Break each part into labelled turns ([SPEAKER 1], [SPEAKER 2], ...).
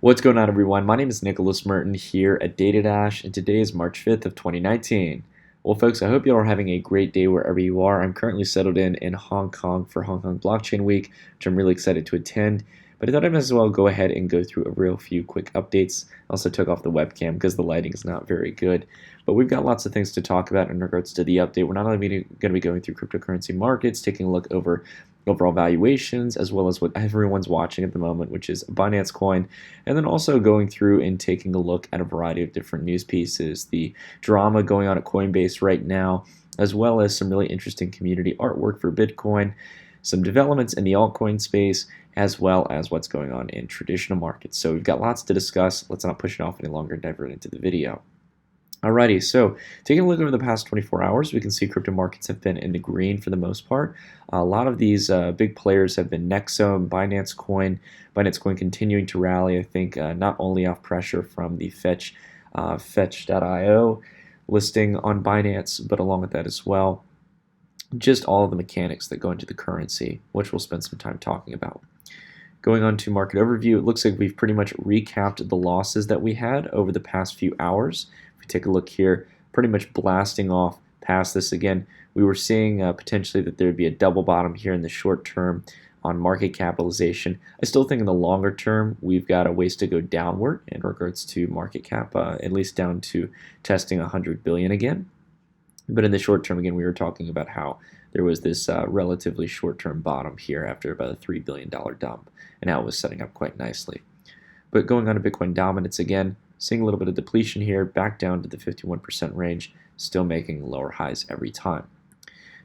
[SPEAKER 1] What's going on, everyone? My name is Nicholas Merton here at DataDash, and today is March 5th of 2019. Well, folks, I hope you all are having a great day wherever you are. I'm currently settled in Hong Kong for Hong Kong Blockchain Week, which I'm really excited to attend. But I thought I might as well go ahead and go through a real few quick updates. I also took off the webcam because the lighting is not very good. But we've got lots of things to talk about in regards to the update. We're not only going to be going through cryptocurrency markets, taking a look over overall valuations, as well as what everyone's watching at the moment, which is Binance Coin, and then also going through and taking a look at a variety of different news pieces, the drama going on at Coinbase right now, as well as some really interesting community artwork for Bitcoin, some developments in the altcoin space, as well as what's going on in traditional markets. So we've got lots to discuss. Let's not push it off any longer and dive right into the video. Alrighty, so taking a look over the past 24 hours, we can see crypto markets have been in the green for the most part. A lot of these big players have been Nexo and Binance Coin. Binance Coin continuing to rally, I think, not only off pressure from the Fetch.io listing on Binance, but along with that as well, just all of the mechanics that go into the currency, which we'll spend some time talking about. Going on to market overview, it looks like we've pretty much recapped the losses that we had over the past few hours. If we take a look here, pretty much blasting off past this again. We were seeing potentially that there would be a double bottom here in the short term on market capitalization. I still think in the longer term, we've got a ways to go downward in regards to market cap, at least down to testing 100 billion again. But in the short term, again, we were talking about how there was this relatively short-term bottom here after about a $3 billion dump, and how it was setting up quite nicely. But going on to Bitcoin dominance again, seeing a little bit of depletion here, back down to the 51% range, still making lower highs every time.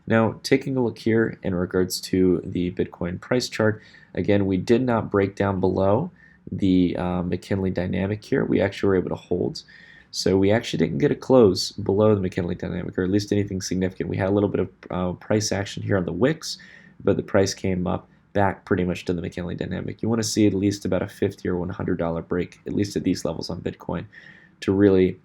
[SPEAKER 1] Now, taking a look here in regards to the Bitcoin price chart, again, we did not break down below the McKinley dynamic here. We actually were able to hold. So we actually didn't get a close below the McKinley dynamic, or at least anything significant. We had a little bit of price action here on the wicks, but the price came up back pretty much to the McKinley dynamic. You want to see at least about a $50 or $100 break, at least at these levels on Bitcoin, to really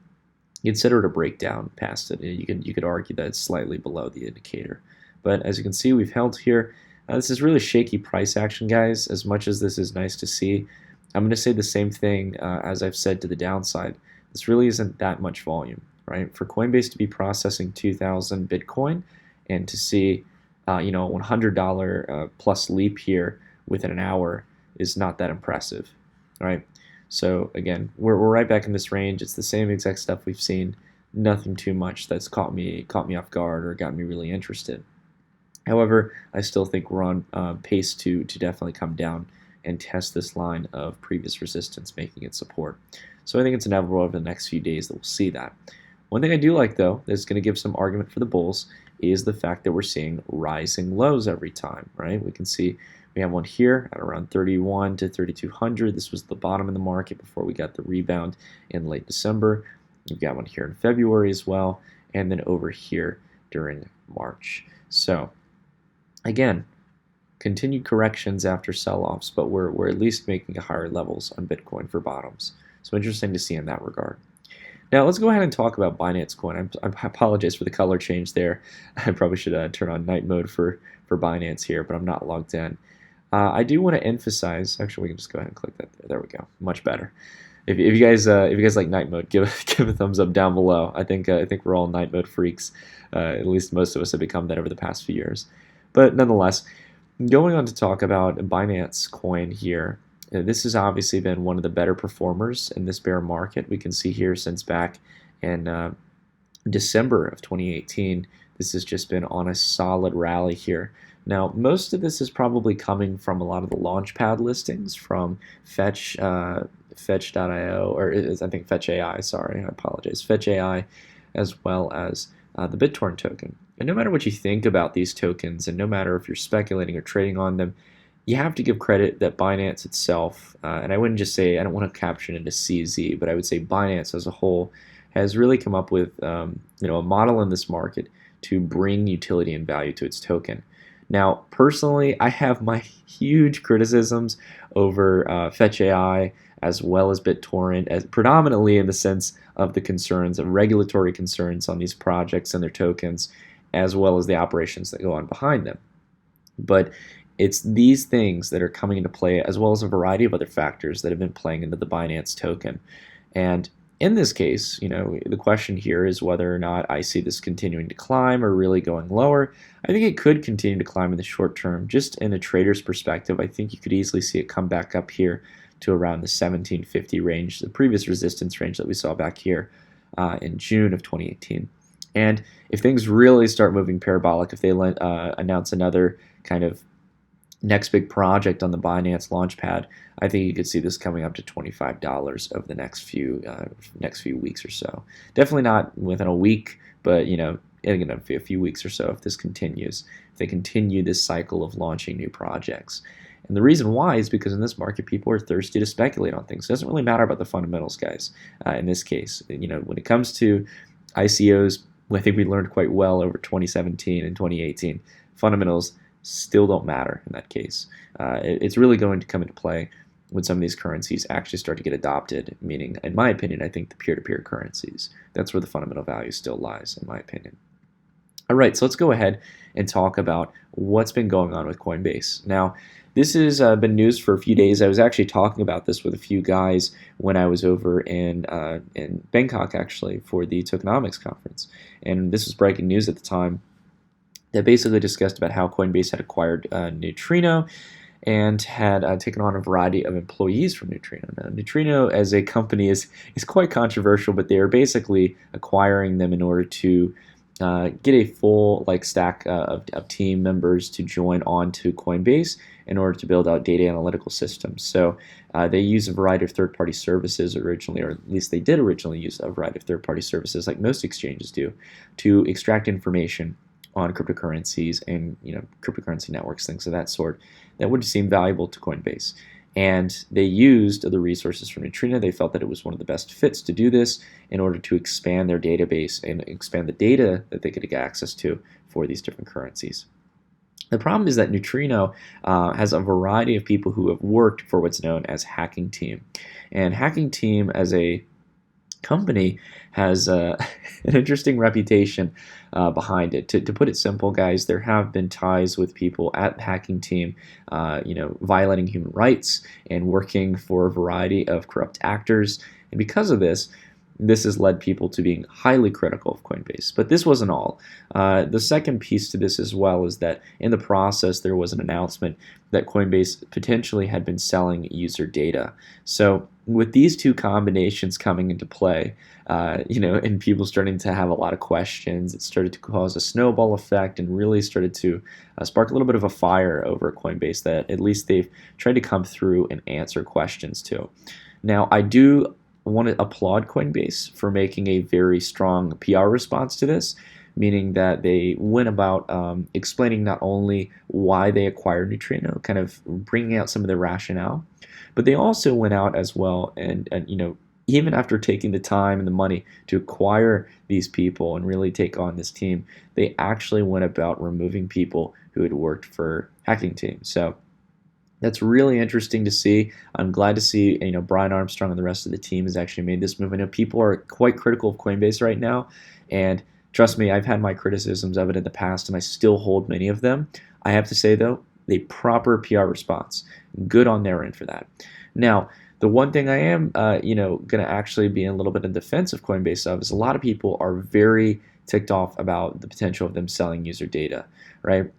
[SPEAKER 1] consider it a breakdown past it. You could argue that it's slightly below the indicator. But as you can see, we've held here. This is really shaky price action, guys. As much as this is nice to see, I'm going to say the same thing as I've said to the downside. This really isn't that much volume, right? For Coinbase to be processing 2,000 Bitcoin and to see, a $100 plus leap here within an hour is not that impressive, right? So again, we're right back in this range. It's the same exact stuff we've seen. Nothing too much that's caught me off guard or got me really interested. However, I still think we're on pace to definitely come down and test this line of previous resistance, making it support. So I think it's inevitable over the next few days that we'll see that. One thing I do like, though, that's going to give some argument for the bulls is the fact that we're seeing rising lows every time, right? We can see we have one here at around 31 to 3,200. This was the bottom in the market before we got the rebound in late December. We've got one here in February as well, and then over here during March. So again, continued corrections after sell-offs, but we're at least making higher levels on Bitcoin for bottoms. So interesting to see in that regard. Now let's go ahead and talk about Binance Coin. I apologize for the color change there. I probably should turn on night mode for Binance here, but I'm not logged in. I do want to emphasize. Actually, we can just go ahead and click that there. There we go. Much better. If you guys like night mode, give a thumbs up down below. I think we're all night mode freaks. At least most of us have become that over the past few years. But nonetheless, going on to talk about Binance Coin here. This has obviously been one of the better performers in this bear market. We can see here since back in December of 2018, this has just been on a solid rally here. Now, most of this is probably coming from a lot of the launchpad listings from Fetch.io, or I think Fetch AI, sorry, I apologize, Fetch AI, as well as the BitTorrent token. And no matter what you think about these tokens, and no matter if you're speculating or trading on them, you have to give credit that Binance itself, and I wouldn't just say, I don't want to caption it as CZ, but I would say Binance as a whole has really come up with a model in this market to bring utility and value to its token. Now, personally, I have my huge criticisms over Fetch AI as well as BitTorrent, as predominantly in the sense of the concerns of regulatory concerns on these projects and their tokens, as well as the operations that go on behind them. But It's these things that are coming into play, as well as a variety of other factors that have been playing into the Binance token. And in this case, the question here is whether or not I see this continuing to climb or really going lower. I think it could continue to climb in the short term. Just in a trader's perspective, I think you could easily see it come back up here to around the 1750 range, the previous resistance range that we saw back here in June of 2018. And if things really start moving parabolic, if they announce another kind of next big project on the Binance launchpad, I think you could see this coming up to $25 over the next few weeks or so. Definitely not within a week, but in a few weeks or so if this continues. If they continue this cycle of launching new projects. And the reason why is because in this market, people are thirsty to speculate on things. It doesn't really matter about the fundamentals, guys. In this case, when it comes to ICOs, I think we learned quite well over 2017 and 2018. Fundamentals still don't matter in that case. It's really going to come into play when some of these currencies actually start to get adopted, meaning, in my opinion, I think the peer-to-peer currencies. That's where the fundamental value still lies, in my opinion. All right, so let's go ahead and talk about what's been going on with Coinbase. Now, this has been news for a few days. I was actually talking about this with a few guys when I was over in Bangkok, actually, for the tokenomics conference. And this was breaking news at the time that basically discussed about how Coinbase had acquired Neutrino and had taken on a variety of employees from Neutrino. Now, Neutrino as a company is quite controversial, but they are basically acquiring them in order to get a full stack of team members to join on to Coinbase in order to build out data analytical systems. So they use a variety of third-party services originally, or at least they did originally use a variety of third-party services like most exchanges do, to extract information on cryptocurrencies and cryptocurrency networks, things of that sort, that would seem valuable to Coinbase. And they used the resources from Neutrino. They felt that it was one of the best fits to do this in order to expand their database and expand the data that they could get access to for these different currencies. The problem is that Neutrino has a variety of people who have worked for what's known as Hacking Team. And Hacking Team as a company has an interesting reputation behind it. To put it simple, guys, there have been ties with people at Hacking Team, violating human rights and working for a variety of corrupt actors. And because of this has led people to being highly critical of Coinbase. But this wasn't all. The second piece to this as well is that in the process, there was an announcement that Coinbase potentially had been selling user data. So with these two combinations coming into play, and people starting to have a lot of questions, it started to cause a snowball effect and really started to spark a little bit of a fire over at Coinbase that at least they've tried to come through and answer questions to. Now, I do want to applaud Coinbase for making a very strong PR response to this, meaning that they went about explaining not only why they acquired Neutrino, kind of bringing out some of the rationale, but they also went out as well and even after taking the time and the money to acquire these people and really take on this team, they actually went about removing people who had worked for Hacking Team. So that's really interesting to see. I'm glad to see Brian Armstrong and the rest of the team has actually made this move. I know people are quite critical of Coinbase right now, and trust me, I've had my criticisms of it in the past, and I still hold many of them. I have to say though, a proper PR response, good on their end for that. Now, the one thing I am, going to actually be in a little bit in defense of Coinbase of is a lot of people are very ticked off about the potential of them selling user data, right?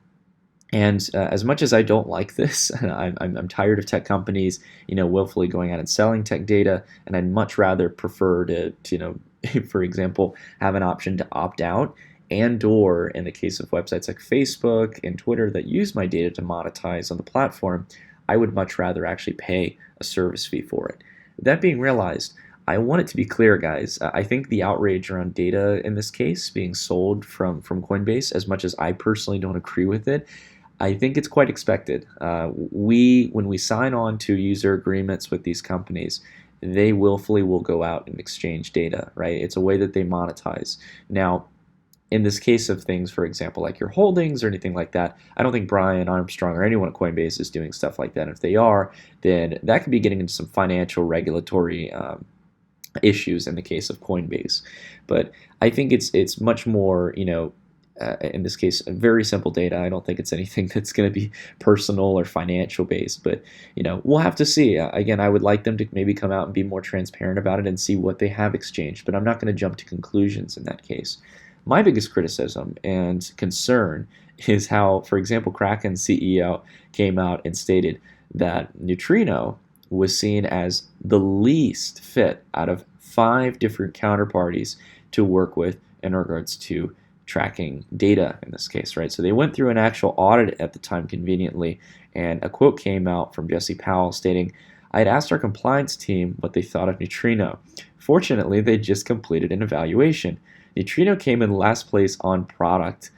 [SPEAKER 1] And as much as I don't like this, I'm tired of tech companies, willfully going out and selling tech data, and I'd much rather prefer to for example, have an option to opt out, and/or in the case of websites like Facebook and Twitter that use my data to monetize on the platform, I would much rather actually pay a service fee for it. That being realized, I want it to be clear, guys. I think the outrage around data in this case being sold from Coinbase, as much as I personally don't agree with it, I think it's quite expected. When we sign on to user agreements with these companies, they willfully will go out and exchange data, right? It's a way that they monetize. Now, in this case of things, for example, like your holdings or anything like that, I don't think Brian Armstrong or anyone at Coinbase is doing stuff like that. If they are, then that could be getting into some financial regulatory issues in the case of Coinbase. But I think it's much more, in this case, very simple data. I don't think it's anything that's going to be personal or financial based, but we'll have to see. Again, I would like them to maybe come out and be more transparent about it and see what they have exchanged, but I'm not going to jump to conclusions in that case. My biggest criticism and concern is how, for example, Kraken's CEO came out and stated that Neutrino was seen as the least fit out of 5 different counterparties to work with in regards to tracking data in this case, right? So they went through an actual audit at the time conveniently, and a quote came out from Jesse Powell stating, "I had asked our compliance team what they thought of Neutrino. Fortunately, they just completed an evaluation. Neutrino came in last place on product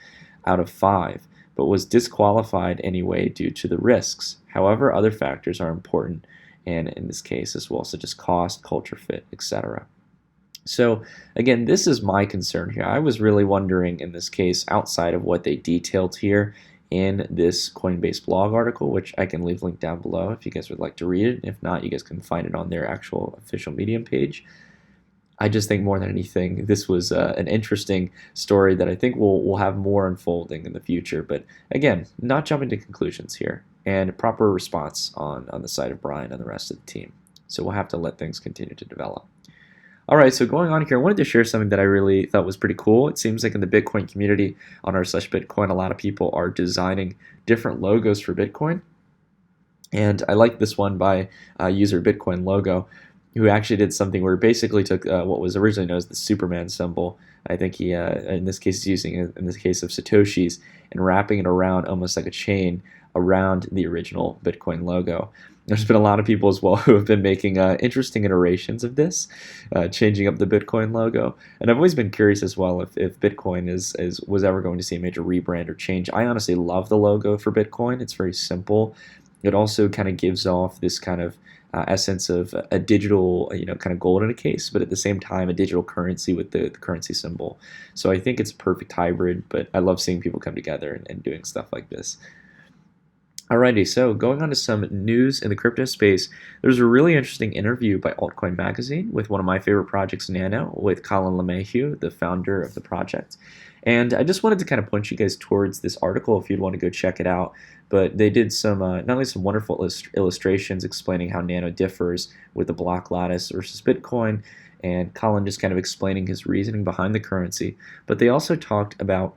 [SPEAKER 1] out of 5, but was disqualified anyway due to the risks. However, other factors are important, and in this case as well, such as cost, culture fit, etc." So again, this is my concern here. I was really wondering in this case, outside of what they detailed here in this Coinbase blog article, which I can leave a link down below if you guys would like to read it. If not, you guys can find it on their actual official Medium page. I just think more than anything, this was an interesting story that I think we'll have more unfolding in the future. But again, not jumping to conclusions here, and proper response on the side of Brian and the rest of the team. So we'll have to let things continue to develop. All right, so going on here, I wanted to share something that I really thought was pretty cool. It seems like in the Bitcoin community on r/Bitcoin, a lot of people are designing different logos for Bitcoin. And I like this one by user Bitcoin logo, who actually did something where he basically took what was originally known as the Superman symbol. I think he, in this case, is using it in the case of Satoshi's and wrapping it around almost like a chain around the original Bitcoin logo. There's been a lot of people as well who have been making interesting iterations of this, changing up the Bitcoin logo. And I've always been curious as well if Bitcoin was ever going to see a major rebrand or change. I honestly love the logo for Bitcoin. It's very simple. It also kind of gives off this kind of essence of a digital, kind of gold in a case, but at the same time, a digital currency with the currency symbol. So I think it's a perfect hybrid, but I love seeing people come together and doing stuff like this. Alrighty, so going on to some news in the crypto space, there's a really interesting interview by Altcoin Magazine with one of my favorite projects, NANO, with Colin LeMahieu, the founder of the project. And I just wanted to kind of point you guys towards this article if you'd want to go check it out. But they did some, not only some wonderful illustrations explaining how NANO differs with the block lattice versus Bitcoin, and Colin just kind of explaining his reasoning behind the currency, but they also talked about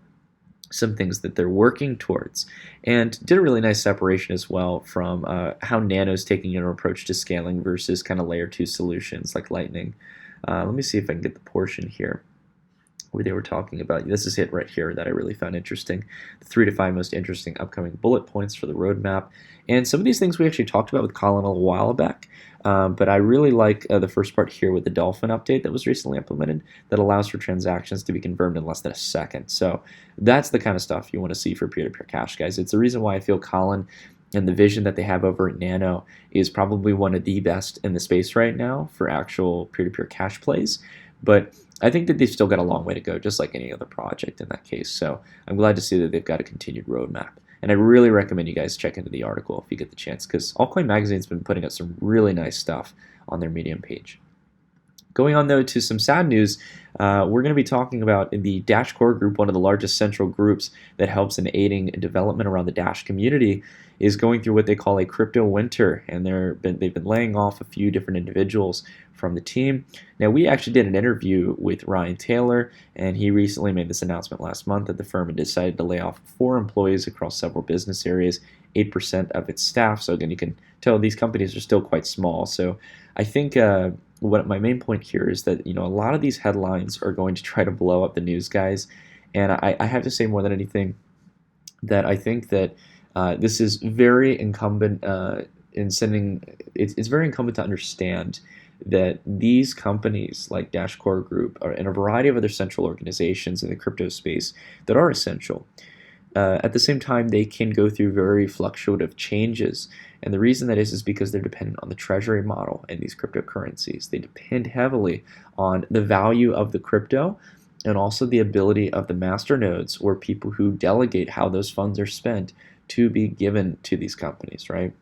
[SPEAKER 1] some things that they're working towards, and did a really nice separation as well from how Nano's taking an approach to scaling versus kind of layer 2 solutions like Lightning. Let me see if I can get the portion here where they were talking about, this is it right here that I really found interesting, the 3 to 5 most interesting upcoming bullet points for the roadmap. And some of these things we actually talked about with Colin a while back, but I really like the first part here with the Dolphin update that was recently implemented that allows for transactions to be confirmed in less than a second. So that's the kind of stuff you want to see for peer-to-peer cash, guys. It's the reason why I feel Colin and the vision that they have over at Nano is probably one of the best in the space right now for actual peer-to-peer cash plays. But I think that they've still got a long way to go, just like any other project in that case. So I'm glad to see that they've got a continued roadmap. And I really recommend you guys check into the article if you get the chance, because Altcoin Magazine's been putting out some really nice stuff on their Medium page. Going on, though, to some sad news, we're going to be talking about the Dash Core group, one of the largest central groups that helps in aiding development around the Dash community, is going through what they call a crypto winter, and they've been laying off a few different individuals from the team. Now, we actually did an interview with Ryan Taylor, and he recently made this announcement last month that the firm had decided to lay off 4 employees across several business areas, 8% of its staff. So again, you can tell these companies are still quite small. So I think what my main point here is that a lot of these headlines are going to try to blow up the news guys, and I have to say more than anything that I think that this is very incumbent in sending. It's very incumbent to understand that these companies like Dash Core Group and a variety of other central organizations in the crypto space that are essential. At the same time, they can go through very fluctuative changes. And the reason that is because they're dependent on the treasury model and these cryptocurrencies. They depend heavily on the value of the crypto and also the ability of the master nodes or people who delegate how those funds are spent to be given to these companies, right?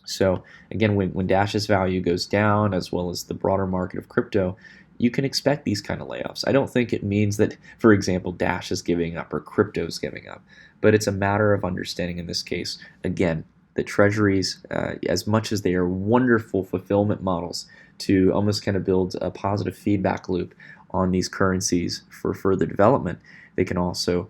[SPEAKER 1] So again, when Dash's value goes down, as well as the broader market of crypto, you can expect these kind of layoffs. I don't think it means that, for example, Dash is giving up or crypto is giving up, but it's a matter of understanding in this case, again, the treasuries, as much as they are wonderful fulfillment models to almost kind of build a positive feedback loop on these currencies for further development, they can also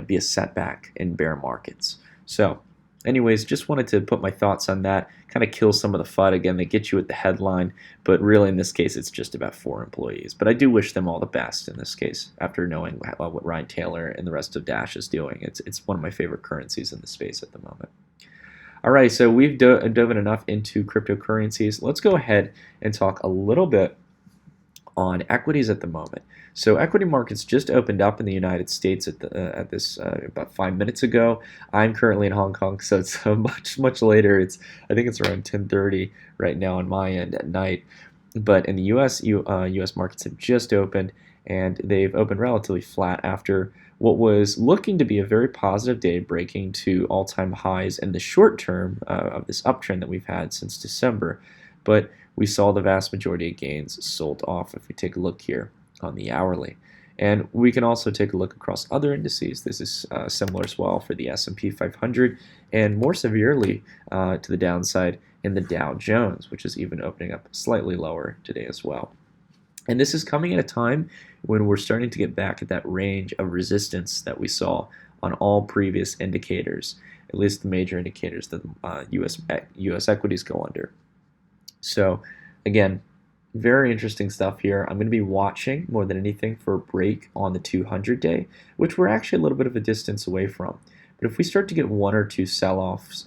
[SPEAKER 1] be a setback in bear markets. So anyways, just wanted to put my thoughts on that, kind of kill some of the FUD. Again, they get you at the headline, but really in this case, it's just about 4 employees. But I do wish them all the best in this case, after knowing what Ryan Taylor and the rest of Dash is doing. It's one of my favorite currencies in the space at the moment. All right, so we've dove enough into cryptocurrencies. Let's go ahead and talk a little bit on equities at the moment. So equity markets just opened up in the United States at this about 5 minutes ago. I'm currently in Hong Kong, so it's much later. I think it's around 10:30 right now on my end at night. But in the U.S., U.S. markets have just opened, and they've opened relatively flat after what was looking to be a very positive day, breaking to all-time highs in the short term of this uptrend that we've had since December. But we saw the vast majority of gains sold off if we take a look here on the hourly. And we can also take a look across other indices. This is similar as well for the S&P 500 and more severely to the downside in the Dow Jones, which is even opening up slightly lower today as well. And this is coming at a time when we're starting to get back at that range of resistance that we saw on all previous indicators, at least the major indicators that US equities go under. So again, very interesting stuff here. I'm going to be watching more than anything for a break on the 200-day, which we're actually a little bit of a distance away from. But if we start to get 1 or 2 sell-off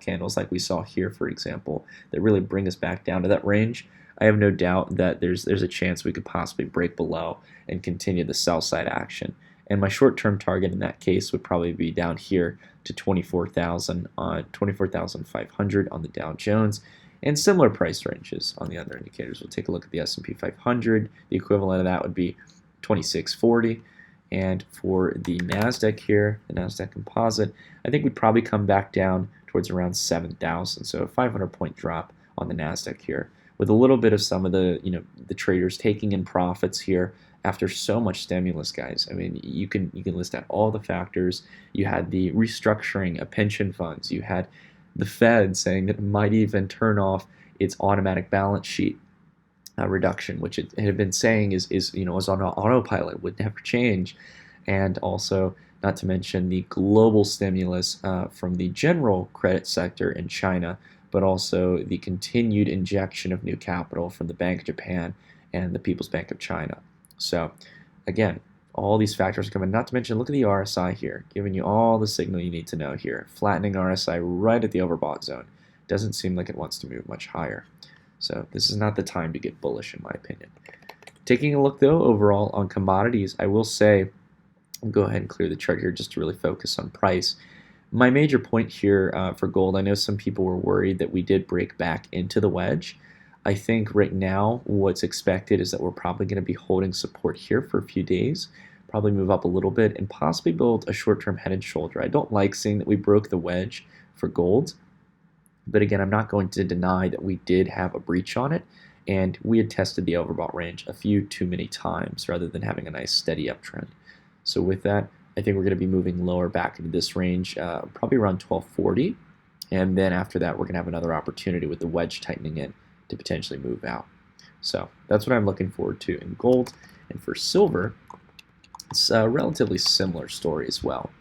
[SPEAKER 1] candles like we saw here, for example, that really bring us back down to that range, I have no doubt that there's a chance we could possibly break below and continue the sell side action. And my short-term target in that case would probably be down here to 24,500 on the Dow Jones, and similar price ranges on the other indicators. We'll take a look at the S&P 500. The equivalent of that would be 2640. And for the NASDAQ here, the NASDAQ composite, I think we'd probably come back down towards around 7,000. So a 500-point drop on the NASDAQ here, with a little bit of some of the the traders taking in profits here after so much stimulus, guys. I mean, you can list out all the factors. You had the restructuring of pension funds. You had the Fed saying that it might even turn off its automatic balance sheet reduction, which it had been saying is on autopilot, would never change. And also, not to mention the global stimulus from the general credit sector in China, but also the continued injection of new capital from the Bank of Japan and the People's Bank of China. So again, all these factors come in, not to mention, look at the RSI here, giving you all the signal you need to know here. Flattening RSI right at the overbought zone. Doesn't seem like it wants to move much higher. So this is not the time to get bullish, in my opinion. Taking a look, though, overall on commodities, I will say, I'll go ahead and clear the chart here just to really focus on price. My major point here for gold, I know some people were worried that we did break back into the wedge. I think right now what's expected is that we're probably going to be holding support here for a few days, probably move up a little bit, and possibly build a short-term head and shoulder. I don't like seeing that we broke the wedge for gold, but again, I'm not going to deny that we did have a breach on it, and we had tested the overbought range a few too many times rather than having a nice steady uptrend. So with that, I think we're going to be moving lower back into this range, probably around 1240, and then after that, we're going to have another opportunity with the wedge tightening in to potentially move out. So that's what I'm looking forward to in gold. And for silver, it's a relatively similar story as well.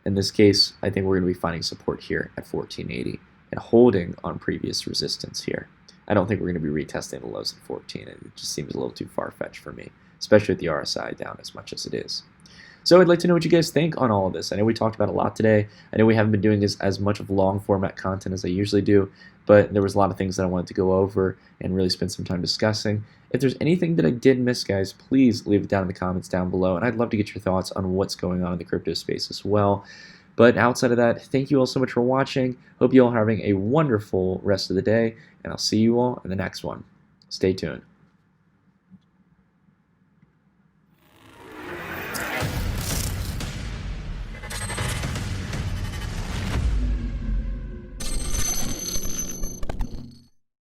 [SPEAKER 1] In this case, I think we're going to be finding support here at 1480 and holding on previous resistance here. I don't think we're going to be retesting the lows at 14. It just seems a little too far-fetched for me, especially with the RSI down as much as it is. So I'd like to know what you guys think on all of this. I know we talked about a lot today. I know we haven't been doing as much of long format content as I usually do, but there was a lot of things that I wanted to go over and really spend some time discussing. If there's anything that I did miss, guys, please leave it down in the comments down below, and I'd love to get your thoughts on what's going on in the crypto space as well. But outside of that, thank you all so much for watching. Hope you all are having a wonderful rest of the day, and I'll see you all in the next one. Stay tuned.